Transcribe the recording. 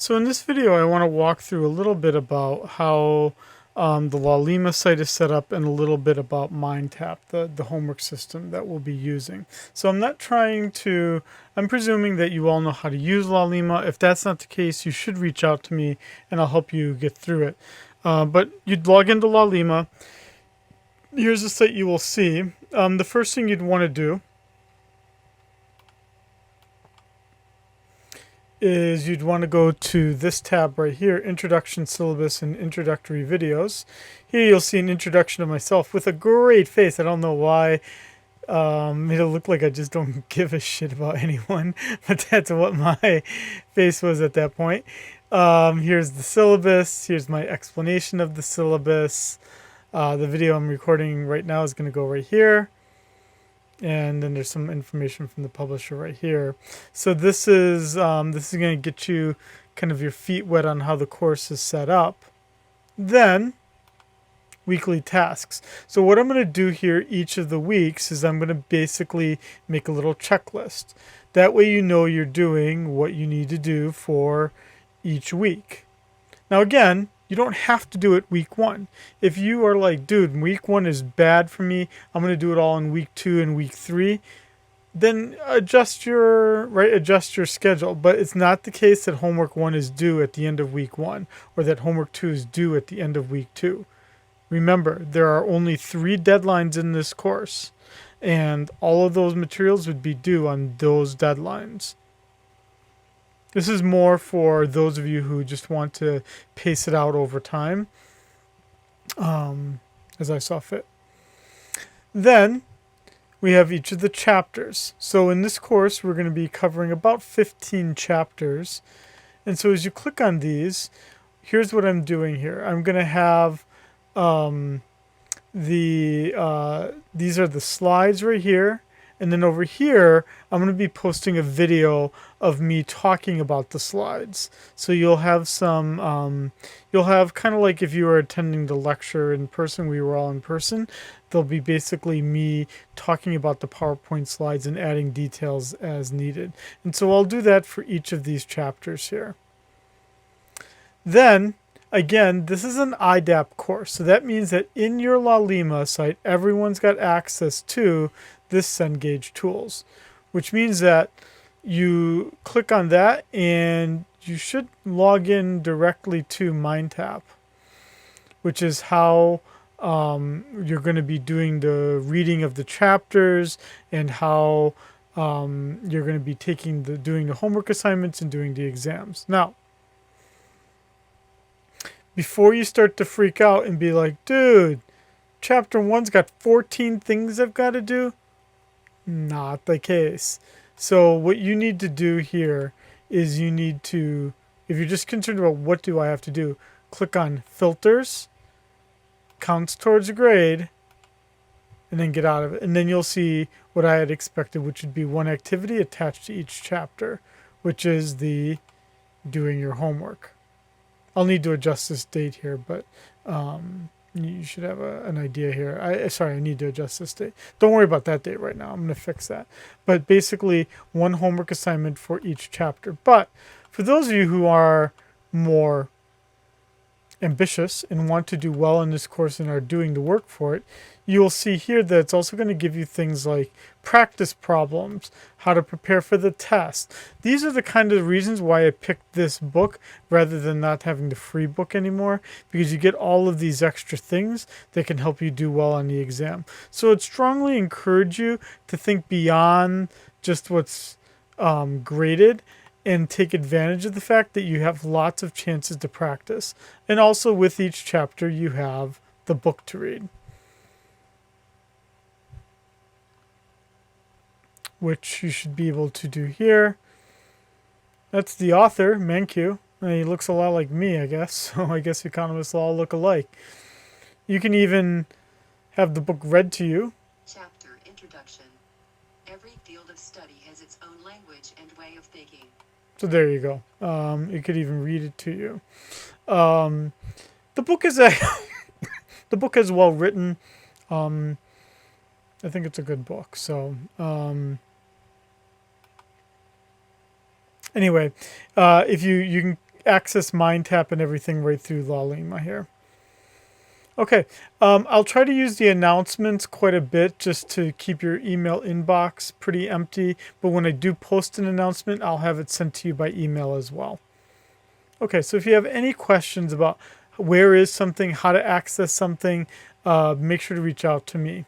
So in this video, I want to walk through a little bit about how the Laulima site is set up and a little bit about MindTap, the homework system that we'll be using. So I'm presuming that you all know how to use Laulima. If that's not the case, you should reach out to me and I'll help you get through it. But you'd log into Laulima. Here's the site you will see. The first thing you'd want to do is you'd want to go to this tab right here, Introduction Syllabus and Introductory Videos. Here you'll see an introduction of myself with a great face. I don't know why. It'll look like I just don't give a shit about anyone, but that's what my face was at that point. Here's the syllabus. Here's my explanation of the syllabus. The video I'm recording right now is going to go right here. And then there's some information from the publisher right here. So this is going to get you kind of your feet wet on how the course is set up. Then weekly tasks. So what I'm going to do here each of the weeks is I'm going to basically make a little checklist. That way you know you're doing what you need to do for each week. Now again, you don't have to do it week 1. If you are like, dude, week 1 is bad for me, I'm going to do it all in week 2 and week 3, then adjust your schedule. But it's not the case that homework 1 is due at the end of week 1 or that homework 2 is due at the end of week 2. Remember, there are only 3 deadlines in this course, and all of those materials would be due on those deadlines. This is more for those of you who just want to pace it out over time, as I saw fit. Then we have each of the chapters. So in this course, we're going to be covering about 15 chapters. And so as you click on these, here's what I'm doing here. I'm going to have these are the slides right here. And then over here, I'm going to be posting a video of me talking about the slides. So you'll have you'll have kind of like if you were attending the lecture in person, we were all in person, there'll be basically me talking about the PowerPoint slides and adding details as needed. And so I'll do that for each of these chapters here. Then, again, this is an IDAP course. So that means that in your Laulima site, everyone's got access to this Cengage tools, which means that you click on that and you should log in directly to MindTap, which is how you're going to be doing the reading of the chapters and how you're going to be doing the homework assignments and doing the exams. Now, before you start to freak out and be like, dude, chapter 1's got 14 things I've got to do. Not the case. So what you need to do here is you need to, if you're just concerned about what do I have to do, click on filters, counts towards a grade, and then get out of it. And then you'll see what I had expected, which would be one activity attached to each chapter, which is the doing your homework. I'll need to adjust this date here, but you should have an idea here. I need to adjust this date. Don't worry about that date right now. I'm going to fix that. But basically, one homework assignment for each chapter. But for those of you who are more ambitious and want to do well in this course and are doing the work for it, you will see here that it's also going to give you things like practice problems, how to prepare for the test. These are the kind of reasons why I picked this book rather than not having the free book anymore, because you get all of these extra things that can help you do well on the exam. So I'd strongly encourage you to think beyond just what's graded and take advantage of the fact that you have lots of chances to practice. And also with each chapter, you have the book to read, which you should be able to do here. That's the author, Mankiw. He looks a lot like me, I guess. So I guess economists all look alike. You can even have the book read to you. Chapter Introduction. Every field of study has its own language and way of thinking. So there you go. It could even read it to you. The book is the book is well written. I think it's a good book. So anyway, if you can access MindTap and everything right through Laulima here. Okay, I'll try to use the announcements quite a bit just to keep your email inbox pretty empty. But when I do post an announcement, I'll have it sent to you by email as well. Okay, so if you have any questions about where is something, how to access something, make sure to reach out to me.